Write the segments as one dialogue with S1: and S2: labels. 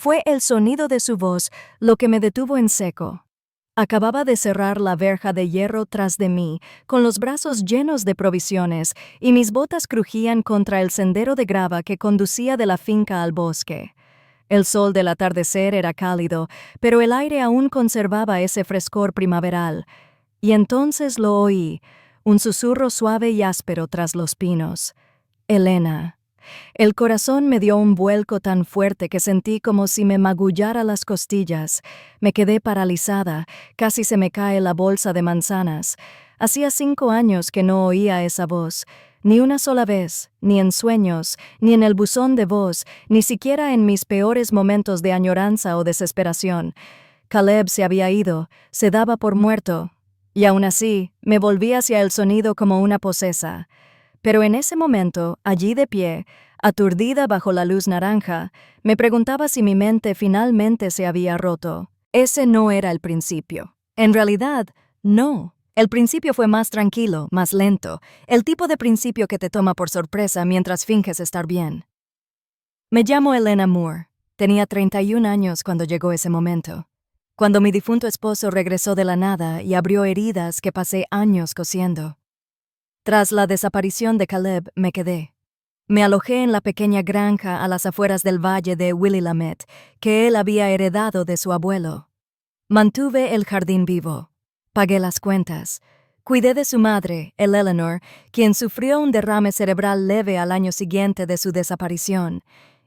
S1: Fue el sonido de su voz lo que me detuvo en seco. Acababa de cerrar la verja de hierro tras de mí, con los brazos llenos de provisiones, y mis botas crujían contra el sendero de grava que conducía de la finca al bosque. El sol del atardecer era cálido, pero el aire aún conservaba ese frescor primaveral. Y entonces lo oí, un susurro suave y áspero tras los pinos. Elena. El corazón me dio un vuelco tan fuerte que sentí como si me magullara las costillas. Me quedé paralizada, casi se me cae la bolsa de manzanas. Hacía 5 años que no oía esa voz, ni una sola vez, ni en sueños, ni en el buzón de voz, ni siquiera en mis peores momentos de añoranza o desesperación. Caleb se había ido, se daba por muerto, y aún así me volví hacia el sonido como una posesa. Pero en ese momento, allí de pie, aturdida bajo la luz naranja, me preguntaba si mi mente finalmente se había roto. Ese no era el principio. En realidad, no. El principio fue más tranquilo, más lento, el tipo de principio que te toma por sorpresa mientras finges estar bien. Me llamo Elena Moore. Tenía 31 años cuando llegó ese momento. Cuando mi difunto esposo regresó de la nada y abrió heridas que pasé años cosiendo. Tras la desaparición de Caleb, me quedé. Me alojé en la pequeña granja a las afueras del valle de Willamette, que él había heredado de su abuelo. Mantuve el jardín vivo. Pagué las cuentas. Cuidé de su madre, el Eleanor, quien sufrió un derrame cerebral leve al año siguiente de su desaparición.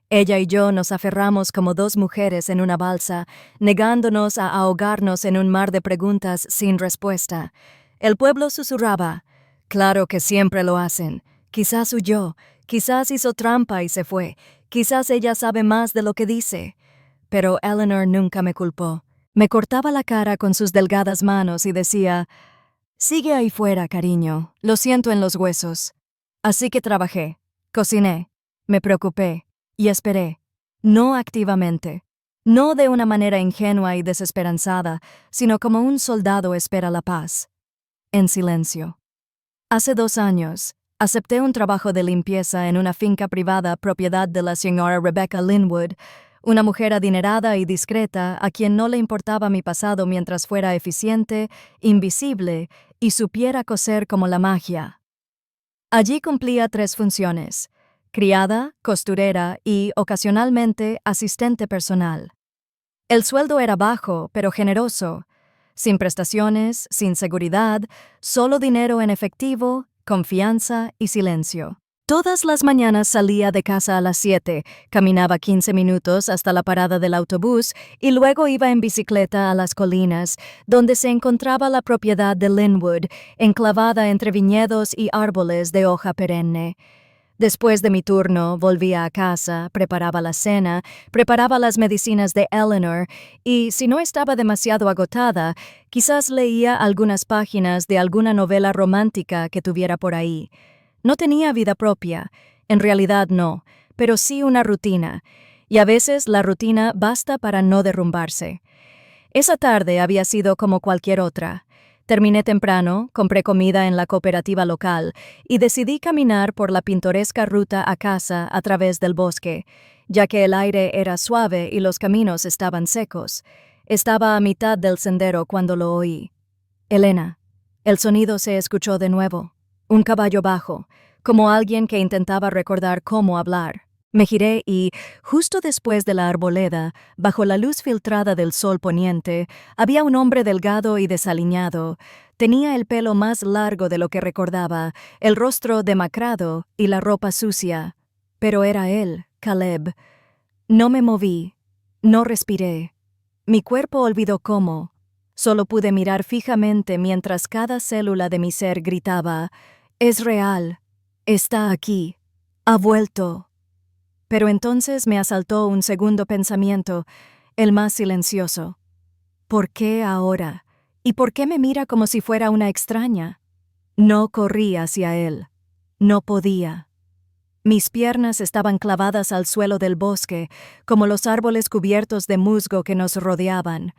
S1: Ella y yo nos aferramos como 2 mujeres en una balsa, negándonos a ahogarnos en un mar de preguntas sin respuesta. El pueblo susurraba. Claro que siempre lo hacen. Quizás huyó, quizás hizo trampa y se fue, quizás ella sabe más de lo que dice. Pero Eleanor nunca me culpó. Me cortaba la cara con sus delgadas manos y decía, «Sigue ahí fuera, cariño, lo siento en los huesos». Así que trabajé, cociné, me preocupé y esperé. No activamente, no de una manera ingenua y desesperanzada, sino como un soldado espera la paz. En silencio. Hace 2 años, acepté un trabajo de limpieza en una finca privada propiedad de la señora Rebecca Linwood, una mujer adinerada y discreta a quien no le importaba mi pasado mientras fuera eficiente, invisible y supiera coser como la magia. Allí cumplía 3 funciones: criada, costurera y, ocasionalmente, asistente personal. El sueldo era bajo, pero generoso. Sin prestaciones, sin seguridad, solo dinero en efectivo, confianza y silencio. Todas las mañanas salía de casa a las 7, caminaba 15 minutos hasta la parada del autobús y luego iba en bicicleta a las colinas, donde se encontraba la propiedad de Linwood, enclavada entre viñedos y árboles de hoja perenne. Después de mi turno, volvía a casa, preparaba la cena, preparaba las medicinas de Eleanor y, si no estaba demasiado agotada, quizás leía algunas páginas de alguna novela romántica que tuviera por ahí. No tenía vida propia, en realidad no, pero sí una rutina, y a veces la rutina basta para no derrumbarse. Esa tarde había sido como cualquier otra. Terminé temprano, compré comida en la cooperativa local y decidí caminar por la pintoresca ruta a casa a través del bosque, ya que el aire era suave y los caminos estaban secos. Estaba a mitad del sendero cuando lo oí. Elena. El sonido se escuchó de nuevo. Un caballo bajo, como alguien que intentaba recordar cómo hablar. Me giré y, justo después de la arboleda, bajo la luz filtrada del sol poniente, había un hombre delgado y desaliñado. Tenía el pelo más largo de lo que recordaba, el rostro demacrado y la ropa sucia. Pero era él, Caleb. No me moví, no respiré. Mi cuerpo olvidó cómo. Solo pude mirar fijamente mientras cada célula de mi ser gritaba, «Es real, está aquí, ha vuelto». Pero entonces me asaltó un segundo pensamiento, el más silencioso. ¿Por qué ahora? ¿Y por qué me mira como si fuera una extraña? No corrí hacia él. No podía. Mis piernas estaban clavadas al suelo del bosque, como los árboles cubiertos de musgo que nos rodeaban.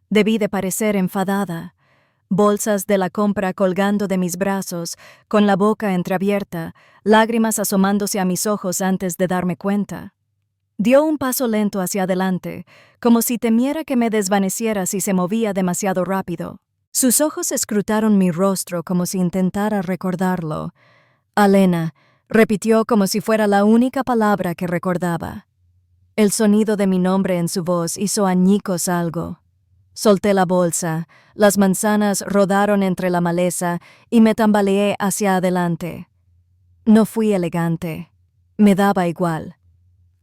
S1: Debí de parecer enfadada. Bolsas de la compra colgando de mis brazos, con la boca entreabierta, lágrimas asomándose a mis ojos antes de darme cuenta. Dio un paso lento hacia adelante, como si temiera que me desvaneciera si se movía demasiado rápido. Sus ojos escrutaron mi rostro como si intentara recordarlo. Alena, repitió como si fuera la única palabra que recordaba. El sonido de mi nombre en su voz hizo añicos algo. Solté la bolsa, las manzanas rodaron entre la maleza y me tambaleé hacia adelante. No fui elegante. Me daba igual.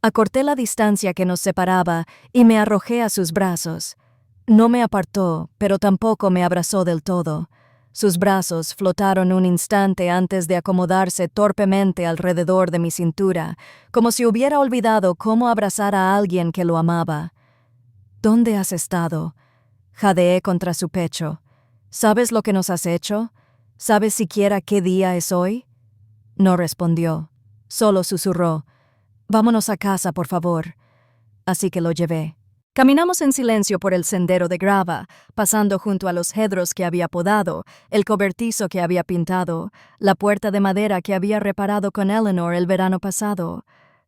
S1: Acorté la distancia que nos separaba y me arrojé a sus brazos. No me apartó, pero tampoco me abrazó del todo. Sus brazos flotaron un instante antes de acomodarse torpemente alrededor de mi cintura, como si hubiera olvidado cómo abrazar a alguien que lo amaba. ¿Dónde has estado? Jadeé contra su pecho. ¿Sabes lo que nos has hecho? ¿Sabes siquiera qué día es hoy? No respondió. Solo susurró. Vámonos a casa, por favor. Así que lo llevé. Caminamos en silencio por el sendero de grava, pasando junto a los hedros que había podado, el cobertizo que había pintado, la puerta de madera que había reparado con Eleanor el verano pasado.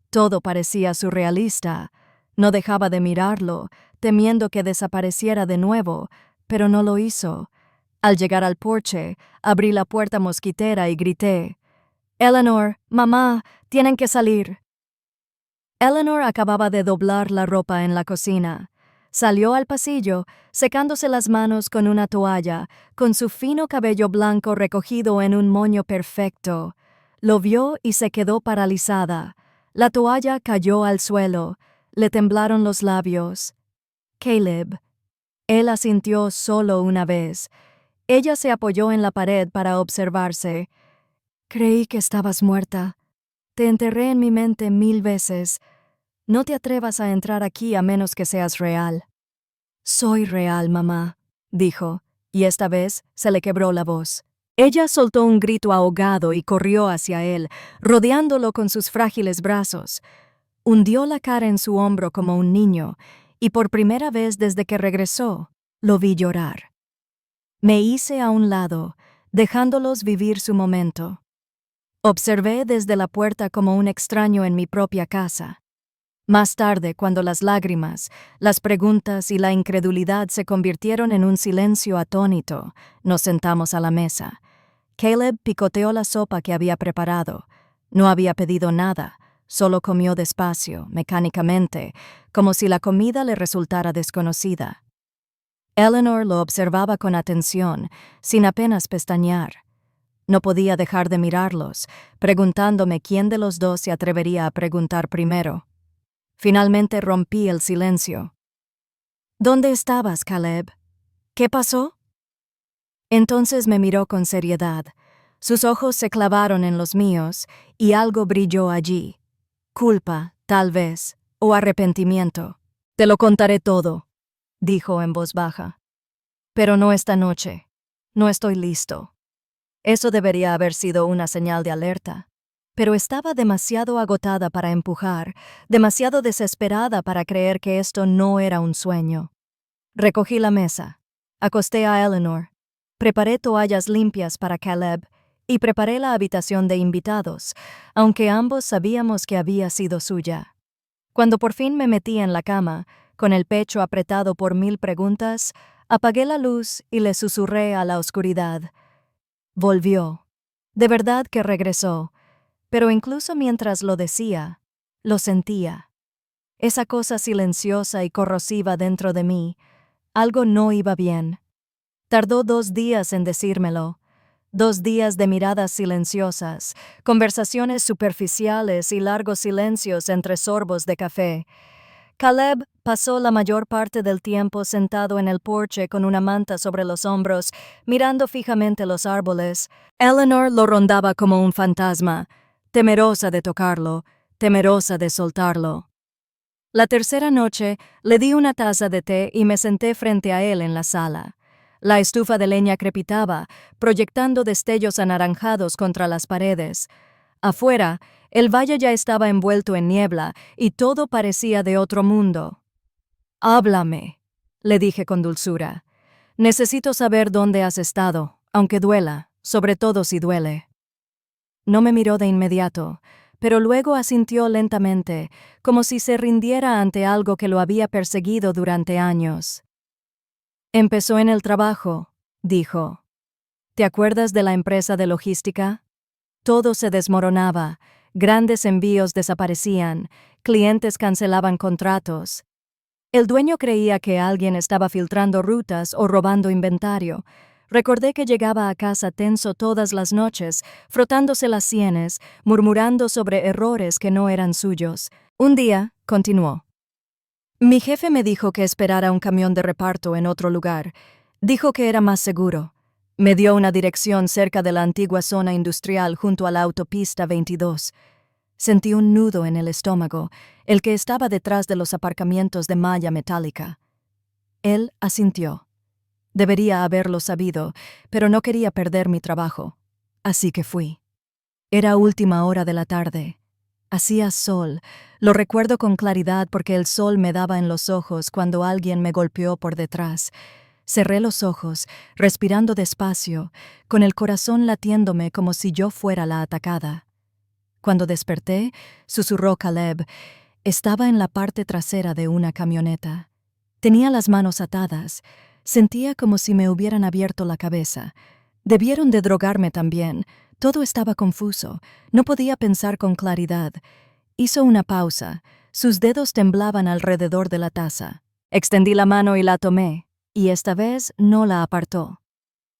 S1: Todo parecía surrealista. No dejaba de mirarlo, temiendo que desapareciera de nuevo, pero no lo hizo. Al llegar al porche, abrí la puerta mosquitera y grité: «Eleanor, mamá, tienen que salir». Eleanor acababa de doblar la ropa en la cocina. Salió al pasillo, secándose las manos con una toalla, con su fino cabello blanco recogido en un moño perfecto. Lo vio y se quedó paralizada. La toalla cayó al suelo. Le temblaron los labios. «Caleb». Él asintió solo una vez. Ella se apoyó en la pared para observarse. «Creí que estabas muerta. Te enterré en mi mente 1000 veces. No te atrevas a entrar aquí a menos que seas real». «Soy real, mamá», dijo, y esta vez se le quebró la voz. Ella soltó un grito ahogado y corrió hacia él, rodeándolo con sus frágiles brazos. Hundió la cara en su hombro como un niño, y por primera vez desde que regresó, lo vi llorar. Me hice a un lado, dejándolos vivir su momento. Observé desde la puerta como un extraño en mi propia casa. Más tarde, cuando las lágrimas, las preguntas y la incredulidad se convirtieron en un silencio atónito, nos sentamos a la mesa. Caleb picoteó la sopa que había preparado. No había pedido nada, solo comió despacio, mecánicamente, como si la comida le resultara desconocida. Eleanor lo observaba con atención, sin apenas pestañear. No podía dejar de mirarlos, preguntándome quién de los dos se atrevería a preguntar primero. Finalmente rompí el silencio. «¿Dónde estabas, Caleb? ¿Qué pasó?» Entonces me miró con seriedad. Sus ojos se clavaron en los míos y algo brilló allí. Culpa, tal vez, o arrepentimiento. «Te lo contaré todo», dijo en voz baja. «Pero no esta noche. No estoy listo». Eso debería haber sido una señal de alerta. Pero estaba demasiado agotada para empujar, demasiado desesperada para creer que esto no era un sueño. Recogí la mesa, acosté a Eleanor, preparé toallas limpias para Caleb y preparé la habitación de invitados, aunque ambos sabíamos que había sido suya. Cuando por fin me metí en la cama, con el pecho apretado por 1000 preguntas, apagué la luz y le susurré a la oscuridad. Volvió. De verdad que regresó. Pero incluso mientras lo decía, lo sentía. Esa cosa silenciosa y corrosiva dentro de mí, algo no iba bien. Tardó 2 días en decírmelo. 2 días de miradas silenciosas, conversaciones superficiales y largos silencios entre sorbos de café. Caleb pasó la mayor parte del tiempo sentado en el porche con una manta sobre los hombros, mirando fijamente los árboles. Eleanor lo rondaba como un fantasma, temerosa de tocarlo, temerosa de soltarlo. La tercera noche le di una taza de té y me senté frente a él en la sala. La estufa de leña crepitaba, proyectando destellos anaranjados contra las paredes. Afuera, el valle ya estaba envuelto en niebla y todo parecía de otro mundo. «Háblame», le dije con dulzura. «Necesito saber dónde has estado, aunque duela, sobre todo si duele». No me miró de inmediato, pero luego asintió lentamente, como si se rindiera ante algo que lo había perseguido durante años. Empezó en el trabajo, dijo. ¿Te acuerdas de la empresa de logística? Todo se desmoronaba, grandes envíos desaparecían, clientes cancelaban contratos. El dueño creía que alguien estaba filtrando rutas o robando inventario. Recordé que llegaba a casa tenso todas las noches, frotándose las sienes, murmurando sobre errores que no eran suyos. Un día, continuó. Mi jefe me dijo que esperara un camión de reparto en otro lugar. Dijo que era más seguro. Me dio una dirección cerca de la antigua zona industrial junto a la autopista 22. Sentí un nudo en el estómago, el que estaba detrás de los aparcamientos de malla metálica. Él asintió. Debería haberlo sabido, pero no quería perder mi trabajo. Así que fui. Era última hora de la tarde. Hacía sol. Lo recuerdo con claridad porque el sol me daba en los ojos cuando alguien me golpeó por detrás. Cerré los ojos, respirando despacio, con el corazón latiéndome como si yo fuera la atacada. Cuando desperté, susurró Caleb, estaba en la parte trasera de una camioneta. Tenía las manos atadas. Sentía como si me hubieran abierto la cabeza. Debieron de drogarme también. Todo estaba confuso. No podía pensar con claridad. Hizo una pausa. Sus dedos temblaban alrededor de la taza. Extendí la mano y la tomé. Y esta vez no la apartó.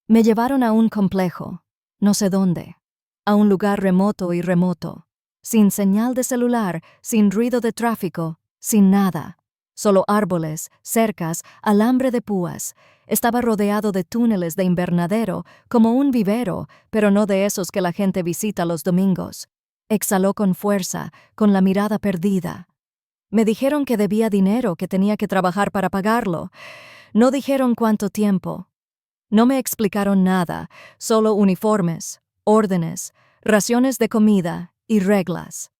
S1: Me llevaron a un complejo, no sé dónde, a un lugar remoto y remoto, sin señal de celular, sin ruido de tráfico, sin nada. Solo árboles, cercas, alambre de púas. Estaba rodeado de túneles de invernadero, como un vivero, pero no de esos que la gente visita los domingos. Exhaló con fuerza, con la mirada perdida. Me dijeron que debía dinero, que tenía que trabajar para pagarlo. No dijeron cuánto tiempo. No me explicaron nada, solo uniformes, órdenes, raciones de comida y reglas.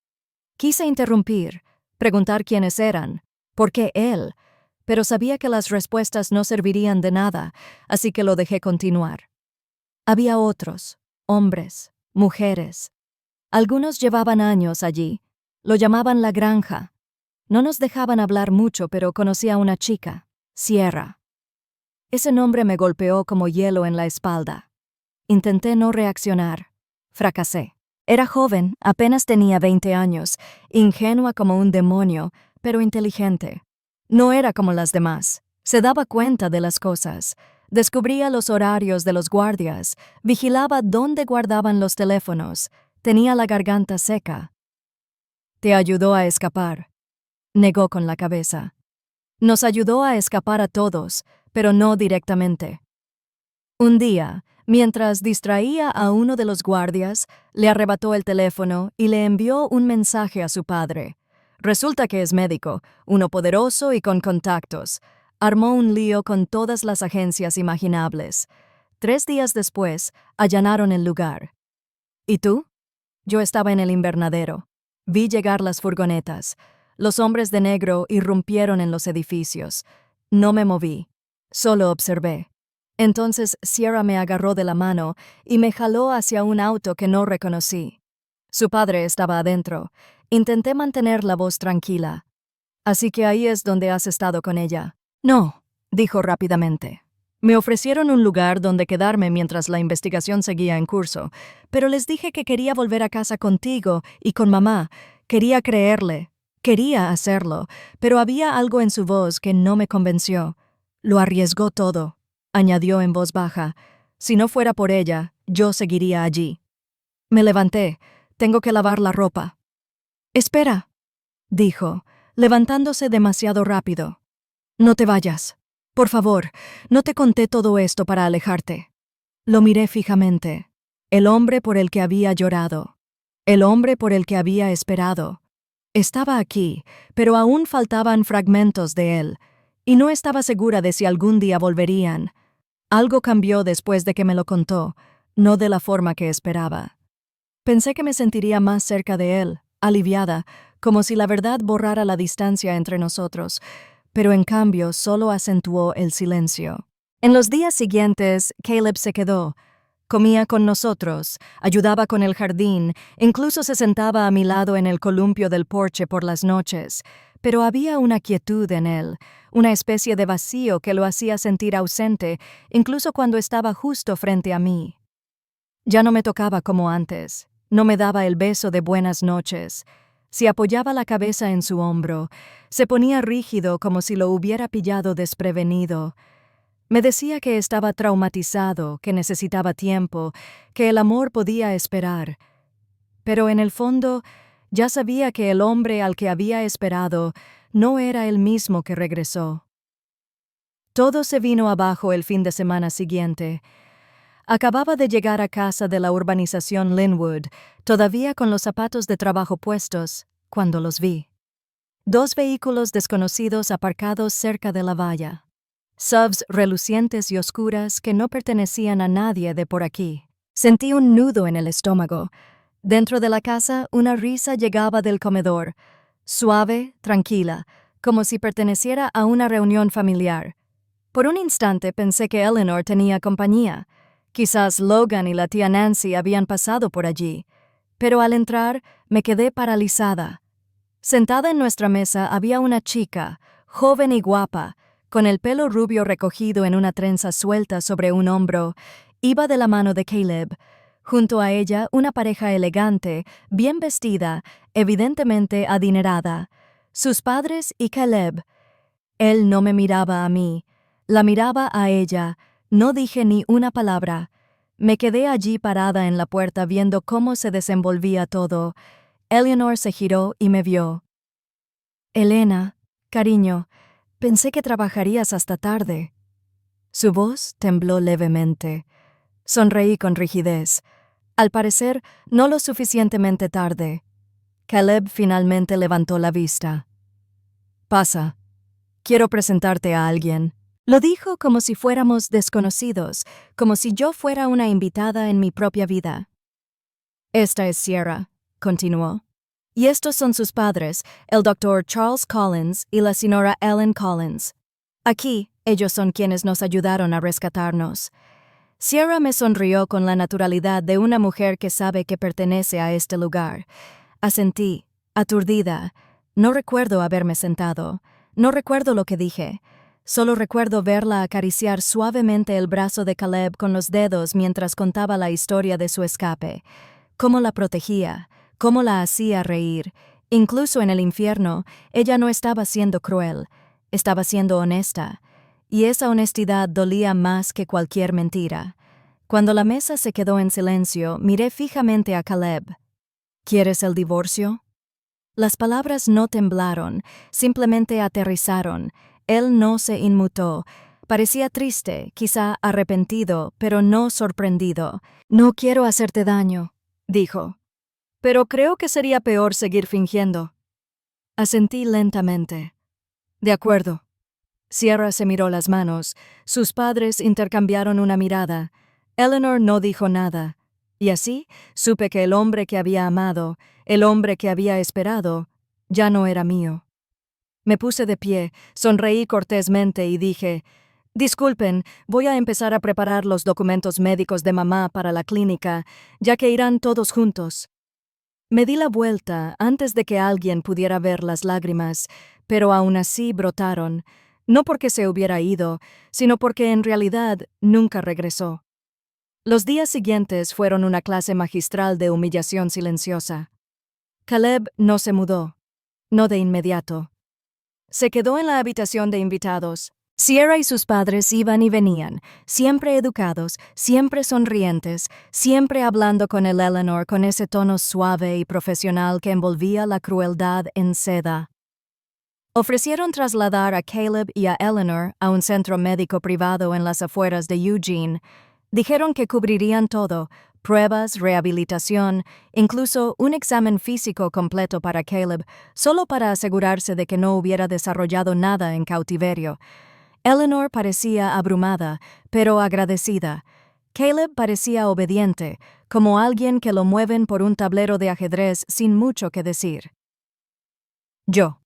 S1: Quise interrumpir, preguntar quiénes eran, por qué él, pero sabía que las respuestas no servirían de nada, así que lo dejé continuar. Había otros, hombres, mujeres. Algunos llevaban años allí. Lo llamaban la granja. No nos dejaban hablar mucho, pero conocí a una chica, Sierra. Ese nombre me golpeó como hielo en la espalda. Intenté no reaccionar. Fracasé. Era joven, apenas tenía 20 años, ingenua como un demonio, pero inteligente. No era como las demás. Se daba cuenta de las cosas. Descubría los horarios de los guardias. Vigilaba dónde guardaban los teléfonos. Tenía la garganta seca. «¿Te ayudó a escapar?» Negó con la cabeza. «Nos ayudó a escapar a todos, pero no directamente». Un día, mientras distraía a uno de los guardias, le arrebató el teléfono y le envió un mensaje a su padre. Resulta que es médico, uno poderoso y con contactos. Armó un lío con todas las agencias imaginables. 3 días después, allanaron el lugar. ¿Y tú? Yo estaba en el invernadero. Vi llegar las furgonetas. Los hombres de negro irrumpieron en los edificios. No me moví. Solo observé. Entonces Sierra me agarró de la mano y me jaló hacia un auto que no reconocí. Su padre estaba adentro. Intenté mantener la voz tranquila. «Así que ahí es donde has estado con ella». «No», dijo rápidamente. «Me ofrecieron un lugar donde quedarme mientras la investigación seguía en curso, pero les dije que quería volver a casa contigo y con mamá. Quería creerle. Quería hacerlo, pero había algo en su voz que no me convenció. Lo arriesgó todo», añadió en voz baja. «Si no fuera por ella, yo seguiría allí». Me levanté. «Tengo que lavar la ropa». «Espera», dijo, levantándose demasiado rápido. «No te vayas. Por favor, no te conté todo esto para alejarte». Lo miré fijamente. El hombre por el que había llorado. El hombre por el que había esperado. Estaba aquí, pero aún faltaban fragmentos de él, y no estaba segura de si algún día volverían. Algo cambió después de que me lo contó, no de la forma que esperaba. Pensé que me sentiría más cerca de él, aliviada, como si la verdad borrara la distancia entre nosotros, pero en cambio solo acentuó el silencio. En los días siguientes, Caleb se quedó. Comía con nosotros, ayudaba con el jardín, incluso se sentaba a mi lado en el columpio del porche por las noches, pero había una quietud en él, una especie de vacío que lo hacía sentir ausente, incluso cuando estaba justo frente a mí. Ya no me tocaba como antes, no me daba el beso de buenas noches. Si apoyaba la cabeza en su hombro, se ponía rígido como si lo hubiera pillado desprevenido. Me decía que estaba traumatizado, que necesitaba tiempo, que el amor podía esperar. Pero en el fondo, ya sabía que el hombre al que había esperado no era el mismo que regresó. Todo se vino abajo el fin de semana siguiente. Acababa de llegar a casa de la urbanización Linwood, todavía con los zapatos de trabajo puestos, cuando los vi. 2 vehículos desconocidos aparcados cerca de la valla. SUVs relucientes y oscuras que no pertenecían a nadie de por aquí. Sentí un nudo en el estómago. Dentro de la casa, una risa llegaba del comedor, suave, tranquila, como si perteneciera a una reunión familiar. Por un instante pensé que Eleanor tenía compañía. Quizás Logan y la tía Nancy habían pasado por allí. Pero al entrar, me quedé paralizada. Sentada en nuestra mesa había una chica, joven y guapa, con el pelo rubio recogido en una trenza suelta sobre un hombro. Iba de la mano de Caleb. Junto a ella, una pareja elegante, bien vestida, evidentemente adinerada. Sus padres y Caleb. Él no me miraba a mí. La miraba a ella. No dije ni una palabra. Me quedé allí parada en la puerta viendo cómo se desenvolvía todo. Eleanor se giró y me vio. «Elena, cariño, pensé que trabajarías hasta tarde». Su voz tembló levemente. Sonreí con rigidez. Al parecer, no lo suficientemente tarde. Caleb finalmente levantó la vista. «Pasa. Quiero presentarte a alguien». Lo dijo como si fuéramos desconocidos, como si yo fuera una invitada en mi propia vida. «Esta es Sierra», continuó. «Y estos son sus padres, el Dr. Charles Collins y la señora Ellen Collins. Aquí, ellos son quienes nos ayudaron a rescatarnos». Sierra me sonrió con la naturalidad de una mujer que sabe que pertenece a este lugar. Asentí, aturdida. No recuerdo haberme sentado. No recuerdo lo que dije. Solo recuerdo verla acariciar suavemente el brazo de Caleb con los dedos mientras contaba la historia de su escape. Cómo la protegía, cómo la hacía reír. Incluso en el infierno, ella no estaba siendo cruel. Estaba siendo honesta. Y esa honestidad dolía más que cualquier mentira. Cuando la mesa se quedó en silencio, miré fijamente a Caleb. «¿Quieres el divorcio?» Las palabras no temblaron, simplemente aterrizaron. Él no se inmutó. Parecía triste, quizá arrepentido, pero no sorprendido. «No quiero hacerte daño», dijo. «Pero creo que sería peor seguir fingiendo». Asentí lentamente. «De acuerdo». Sierra se miró las manos. Sus padres intercambiaron una mirada. Eleanor no dijo nada. Y así supe que el hombre que había amado, el hombre que había esperado, ya no era mío. Me puse de pie, sonreí cortésmente y dije: «Disculpen, voy a empezar a preparar los documentos médicos de mamá para la clínica, ya que irán todos juntos». Me di la vuelta antes de que alguien pudiera ver las lágrimas, pero aún así brotaron. No porque se hubiera ido, sino porque en realidad nunca regresó. Los días siguientes fueron una clase magistral de humillación silenciosa. Caleb no se mudó, no de inmediato. Se quedó en la habitación de invitados. Sierra y sus padres iban y venían, siempre educados, siempre sonrientes, siempre hablando con el Eleanor con ese tono suave y profesional que envolvía la crueldad en seda. Ofrecieron trasladar a Caleb y a Eleanor a un centro médico privado en las afueras de Eugene. Dijeron que cubrirían todo: pruebas, rehabilitación, incluso un examen físico completo para Caleb, solo para asegurarse de que no hubiera desarrollado nada en cautiverio. Eleanor parecía abrumada, pero agradecida. Caleb parecía obediente, como alguien que lo mueven por un tablero de ajedrez sin mucho que decir. Yo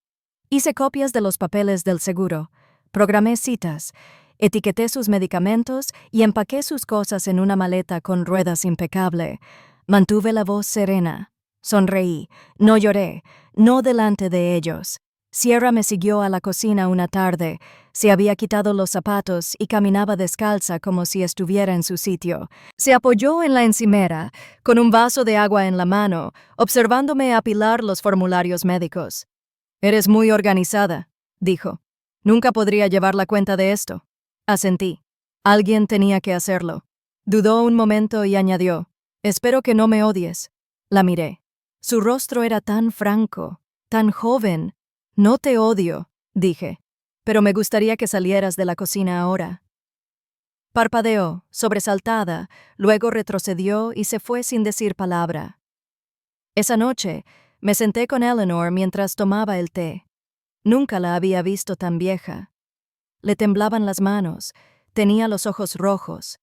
S1: hice copias de los papeles del seguro, programé citas, Etiqueté sus medicamentos y empaqué sus cosas en una maleta con ruedas impecable. Mantuve la voz serena. Sonreí. No lloré, no delante de ellos. Sierra me siguió a la cocina una tarde. Se había quitado los zapatos y caminaba descalza como si estuviera en su sitio. Se apoyó en la encimera, con un vaso de agua en la mano, observándome apilar los formularios médicos. «Eres muy organizada», dijo. «Nunca podría llevar la cuenta de esto». Asentí. Alguien tenía que hacerlo. Dudó un momento y añadió: «Espero que no me odies». La miré. Su rostro era tan franco, tan joven. «No te odio», dije, «pero me gustaría que salieras de la cocina ahora». Parpadeó, sobresaltada, luego retrocedió y se fue sin decir palabra. Esa noche, me senté con Eleanor mientras tomaba el té. Nunca la había visto tan vieja. Le temblaban las manos, tenía los ojos rojos.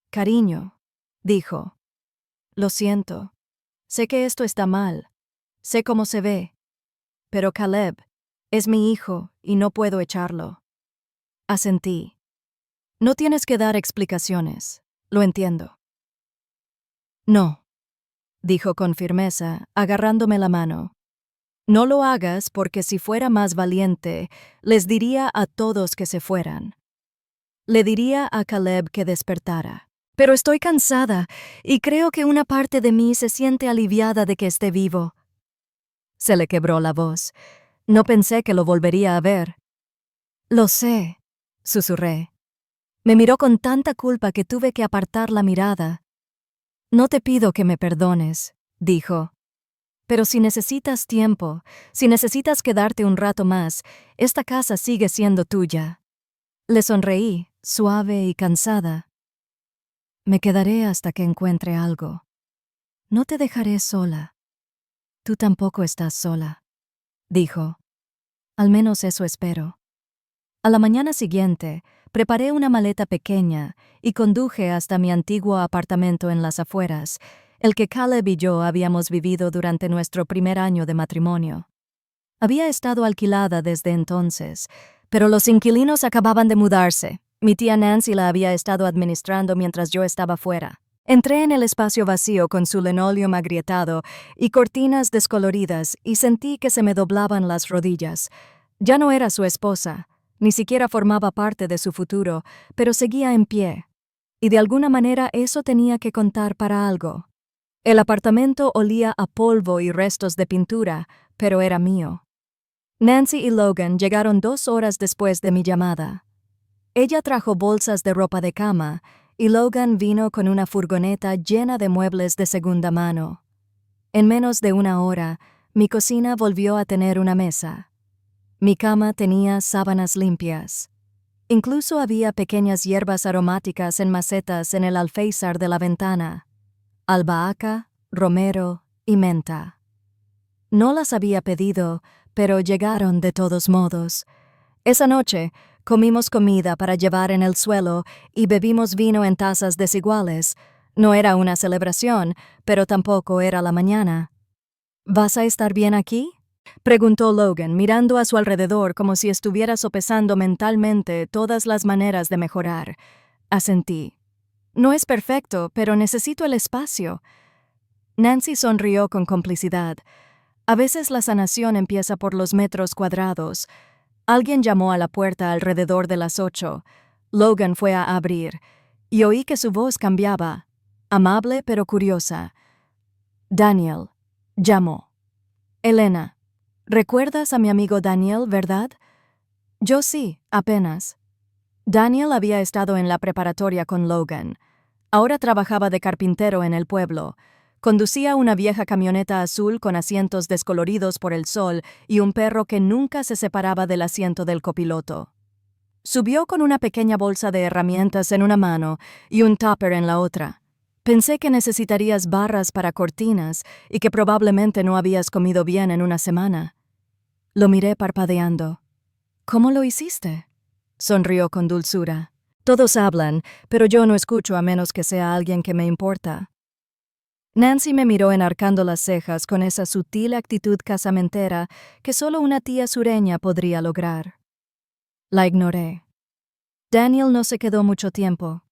S1: «Cariño», dijo. «Lo siento. Sé que esto está mal. Sé cómo se ve. Pero Caleb es mi hijo y no puedo echarlo». Asentí. «No tienes que dar explicaciones. Lo entiendo». «No», dijo con firmeza, agarrándome la mano. «No lo hagas porque si fuera más valiente, les diría a todos que se fueran. Le diría a Caleb que despertara. Pero estoy cansada y creo que una parte de mí se siente aliviada de que esté vivo». Se le quebró la voz. «No pensé que lo volvería a ver». «Lo sé», susurré. Me miró con tanta culpa que tuve que apartar la mirada. «No te pido que me perdones», dijo. «Pero si necesitas tiempo, si necesitas quedarte un rato más, esta casa sigue siendo tuya». Le sonreí, suave y cansada. «Me quedaré hasta que encuentre algo. No te dejaré sola. Tú tampoco estás sola», dijo. «Al menos eso espero». A la mañana siguiente, preparé una maleta pequeña y conduje hasta mi antiguo apartamento en las afueras, el que Caleb y yo habíamos vivido durante nuestro primer año de matrimonio. Había estado alquilada desde entonces, pero los inquilinos acababan de mudarse. Mi tía Nancy la había estado administrando mientras yo estaba fuera. Entré en el espacio vacío con su linoleum agrietado y cortinas descoloridas y sentí que se me doblaban las rodillas. Ya no era su esposa, ni siquiera formaba parte de su futuro, pero seguía en pie. Y de alguna manera eso tenía que contar para algo. El apartamento olía a polvo y restos de pintura, pero era mío. Nancy y Logan llegaron 2 horas después de mi llamada. Ella trajo bolsas de ropa de cama y Logan vino con una furgoneta llena de muebles de segunda mano. En menos de 1 hora, mi cocina volvió a tener una mesa. Mi cama tenía sábanas limpias. Incluso había pequeñas hierbas aromáticas en macetas en el alféizar de la ventana: albahaca, romero y menta. No las había pedido, pero llegaron de todos modos. Esa noche, comimos comida para llevar en el suelo y bebimos vino en tazas desiguales. No era una celebración, pero tampoco era la mañana. «¿Vas a estar bien aquí?», preguntó Logan, mirando a su alrededor como si estuviera sopesando mentalmente todas las maneras de mejorar. Asentí. «No es perfecto, pero necesito el espacio». Nancy sonrió con complicidad. «A veces la sanación empieza por los metros cuadrados». Alguien llamó a la puerta alrededor de las 8. Logan fue a abrir, y oí que su voz cambiaba, amable pero curiosa. «Daniel», llamó. «Elena, ¿recuerdas a mi amigo Daniel, verdad?» «Yo sí, apenas». Daniel había estado en la preparatoria con Logan. Ahora trabajaba de carpintero en el pueblo. Conducía una vieja camioneta azul con asientos descoloridos por el sol y un perro que nunca se separaba del asiento del copiloto. Subió con una pequeña bolsa de herramientas en una mano y un tupper en la otra. «Pensé que necesitarías barras para cortinas y que probablemente no habías comido bien en una semana». Lo miré parpadeando. «¿Cómo lo hiciste?», sonrió con dulzura. «Todos hablan, pero yo no escucho a menos que sea alguien que me importa». Nancy me miró enarcando las cejas con esa sutil actitud casamentera que solo una tía sureña podría lograr. La ignoré. Daniel no se quedó mucho tiempo.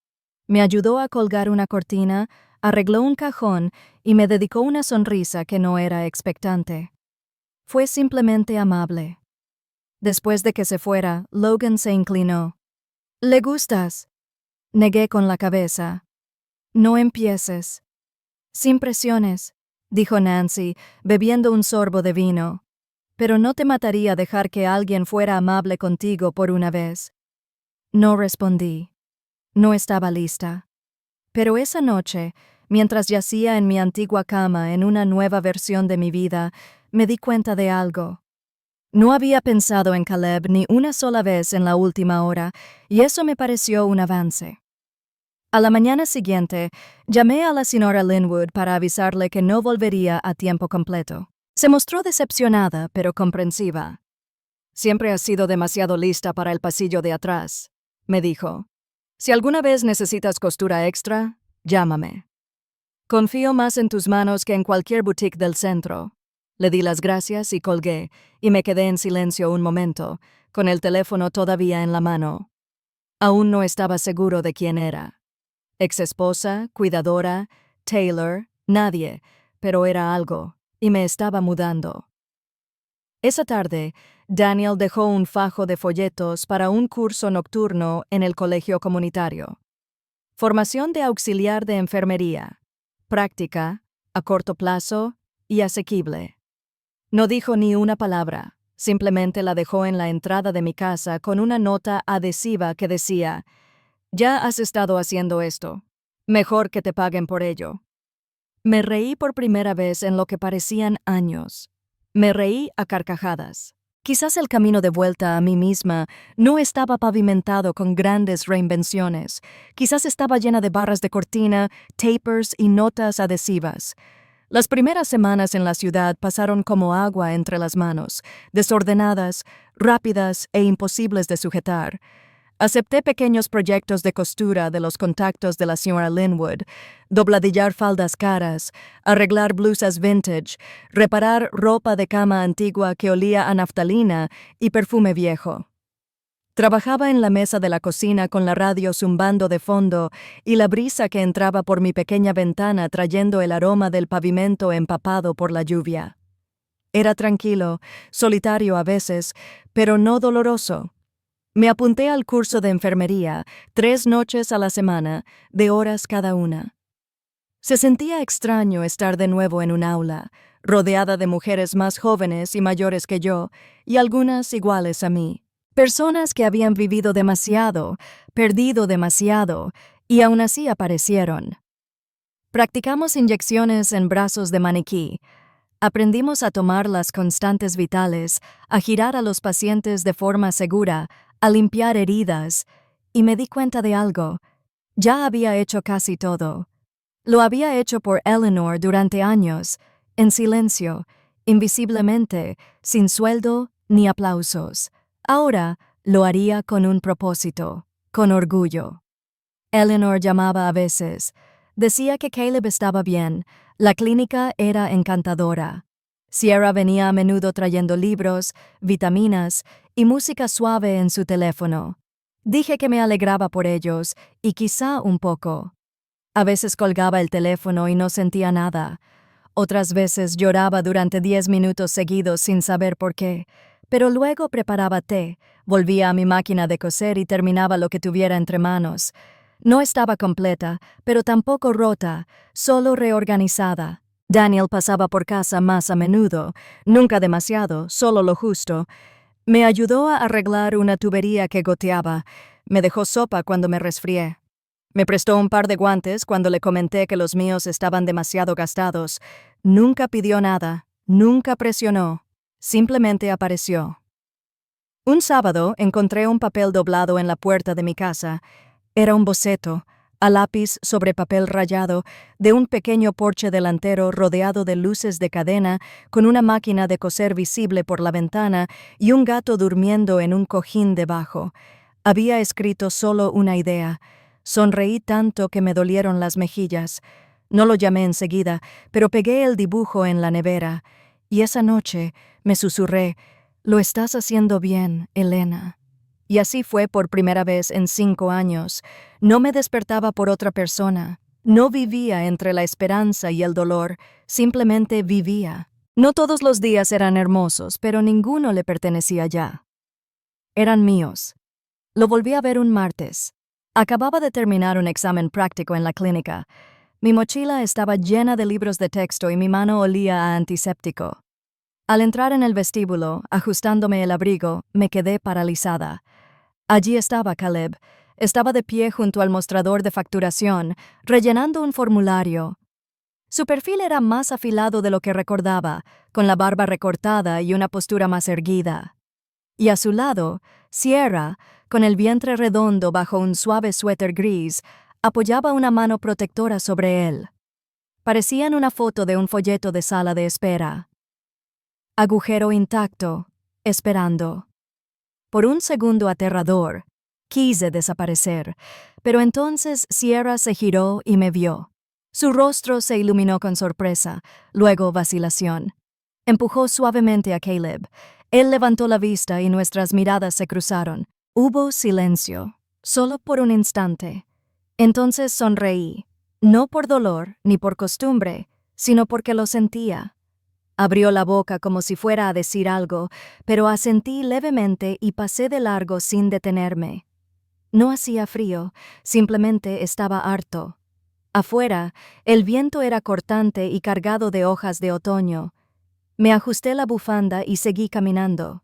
S1: Me ayudó a colgar una cortina, arregló un cajón y me dedicó una sonrisa que no era expectante. Fue simplemente amable. Después de que se fuera, Logan se inclinó. «¿Le gustas?» Negué con la cabeza. «No empieces». «Sin presiones», dijo Nancy, bebiendo un sorbo de vino. «Pero no te mataría dejar que alguien fuera amable contigo por una vez». No respondí. No estaba lista. Pero esa noche, mientras yacía en mi antigua cama en una nueva versión de mi vida, me di cuenta de algo. No había pensado en Caleb ni una sola vez en la última hora, y eso me pareció un avance. A la mañana siguiente, llamé a la señora Linwood para avisarle que no volvería a tiempo completo. Se mostró decepcionada, pero comprensiva. «Siempre has sido demasiado lista para el pasillo de atrás», me dijo. «Si alguna vez necesitas costura extra, llámame. Confío más en tus manos que en cualquier boutique del centro». Le di las gracias y colgué, y me quedé en silencio un momento, con el teléfono todavía en la mano. Aún no estaba seguro de quién era. Exesposa, cuidadora, Taylor, nadie, pero era algo, y me estaba mudando. Esa tarde, Daniel dejó un fajo de folletos para un curso nocturno en el colegio comunitario. Formación de auxiliar de enfermería, práctica, a corto plazo y asequible. No dijo ni una palabra, simplemente la dejó en la entrada de mi casa con una nota adhesiva que decía: «Ya has estado haciendo esto. Mejor que te paguen por ello». Me reí por primera vez en lo que parecían años. Me reí a carcajadas. Quizás el camino de vuelta a mí misma no estaba pavimentado con grandes reinvenciones. Quizás estaba llena de barras de cortina, tapers y notas adhesivas. Las primeras semanas en la ciudad pasaron como agua entre las manos, desordenadas, rápidas e imposibles de sujetar. Acepté pequeños proyectos de costura de los contactos de la señora Linwood, dobladillar faldas caras, arreglar blusas vintage, reparar ropa de cama antigua que olía a naftalina y perfume viejo. Trabajaba en la mesa de la cocina con la radio zumbando de fondo y la brisa que entraba por mi pequeña ventana trayendo el aroma del pavimento empapado por la lluvia. Era tranquilo, solitario a veces, pero no doloroso. Me apunté al curso de enfermería 3 noches a la semana, de horas cada una. Se sentía extraño estar de nuevo en un aula, rodeada de mujeres más jóvenes y mayores que yo, y algunas iguales a mí. Personas que habían vivido demasiado, perdido demasiado, y aún así aparecieron. Practicamos inyecciones en brazos de maniquí. Aprendimos a tomar las constantes vitales, a girar a los pacientes de forma segura, a limpiar heridas, y me di cuenta de algo. Ya había hecho casi todo. Lo había hecho por Eleanor durante años, en silencio, invisiblemente, sin sueldo ni aplausos. Ahora lo haría con un propósito, con orgullo. Eleanor llamaba a veces. Decía que Caleb estaba bien, la clínica era encantadora. Sierra venía a menudo trayendo libros, vitaminas y música suave en su teléfono. Dije que me alegraba por ellos, y quizá un poco. A veces colgaba el teléfono y no sentía nada. Otras veces lloraba durante 10 minutos seguidos sin saber por qué, pero luego preparaba té, volvía a mi máquina de coser y terminaba lo que tuviera entre manos. No estaba completa, pero tampoco rota, solo reorganizada. Daniel pasaba por casa más a menudo, nunca demasiado, solo lo justo. Me ayudó a arreglar una tubería que goteaba, me dejó sopa cuando me resfrié. Me prestó un par de guantes cuando le comenté que los míos estaban demasiado gastados. Nunca pidió nada, nunca presionó, simplemente apareció. Un sábado encontré un papel doblado en la puerta de mi casa. Era un boceto, a lápiz sobre papel rayado, de un pequeño porche delantero rodeado de luces de cadena, con una máquina de coser visible por la ventana y un gato durmiendo en un cojín debajo. Había escrito solo una idea. Sonreí tanto que me dolieron las mejillas. No lo llamé enseguida, pero pegué el dibujo en la nevera. Y esa noche me susurré: «Lo estás haciendo bien, Elena». Y así fue por primera vez en 5 años. No me despertaba por otra persona. No vivía entre la esperanza y el dolor, simplemente vivía. No todos los días eran hermosos, pero ninguno le pertenecía ya. Eran míos. Lo volví a ver un martes. Acababa de terminar un examen práctico en la clínica. Mi mochila estaba llena de libros de texto y mi mano olía a antiséptico. Al entrar en el vestíbulo, ajustándome el abrigo, me quedé paralizada. Allí estaba Caleb. Estaba de pie junto al mostrador de facturación, rellenando un formulario. Su perfil era más afilado de lo que recordaba, con la barba recortada y una postura más erguida. Y a su lado, Sierra, con el vientre redondo bajo un suave suéter gris, apoyaba una mano protectora sobre él. Parecían una foto de un folleto de sala de espera. Agujero intacto, esperando. Por un segundo aterrador, quise desaparecer, pero entonces Sierra se giró y me vio. Su rostro se iluminó con sorpresa, luego vacilación. Empujó suavemente a Caleb. Él levantó la vista y nuestras miradas se cruzaron. Hubo silencio, solo por un instante. Entonces sonreí, no por dolor ni por costumbre, sino porque lo sentía. Abrió la boca como si fuera a decir algo, pero asentí levemente y pasé de largo sin detenerme. No hacía frío, simplemente estaba harto. Afuera, el viento era cortante y cargado de hojas de otoño. Me ajusté la bufanda y seguí caminando.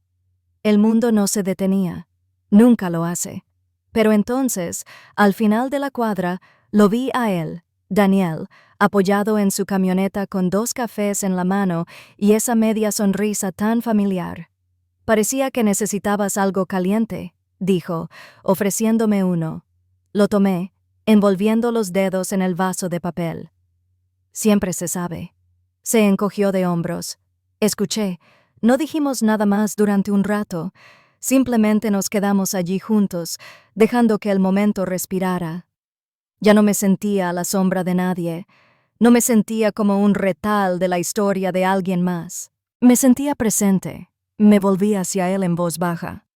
S1: El mundo no se detenía. Nunca lo hace. Pero entonces, al final de la cuadra, lo vi a él, Daniel, apoyado en su camioneta con 2 cafés en la mano y esa media sonrisa tan familiar. Parecía que necesitabas algo caliente, dijo, ofreciéndome uno. Lo tomé, envolviendo los dedos en el vaso de papel. Siempre se sabe. Se encogió de hombros. Escuché. No dijimos nada más durante un rato. Simplemente nos quedamos allí juntos, dejando que el momento respirara. Ya no me sentía a la sombra de nadie. No me sentía como un retal de la historia de alguien más. Me sentía presente. Me volví hacia él en voz baja.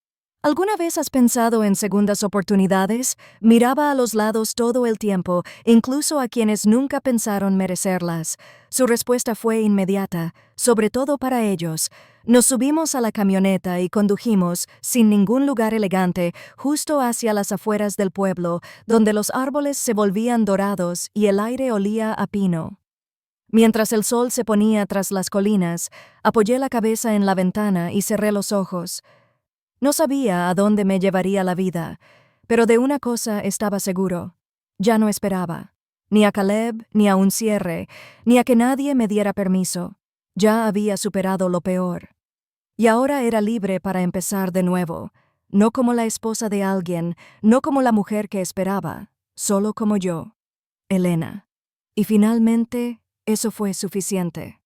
S1: ¿Alguna vez has pensado en segundas oportunidades? Miraba a los lados todo el tiempo, incluso a quienes nunca pensaron merecerlas. Su respuesta fue inmediata, sobre todo para ellos. Nos subimos a la camioneta y condujimos, sin ningún lugar elegante, justo hacia las afueras del pueblo, donde los árboles se volvían dorados y el aire olía a pino. Mientras el sol se ponía tras las colinas, apoyé la cabeza en la ventana y cerré los ojos. No sabía a dónde me llevaría la vida, pero de una cosa estaba seguro. Ya no esperaba. Ni a Caleb, ni a un cierre, ni a que nadie me diera permiso. Ya había superado lo peor. Y ahora era libre para empezar de nuevo, no como la esposa de alguien, no como la mujer que esperaba, solo como yo, Elena. Y finalmente, eso fue suficiente.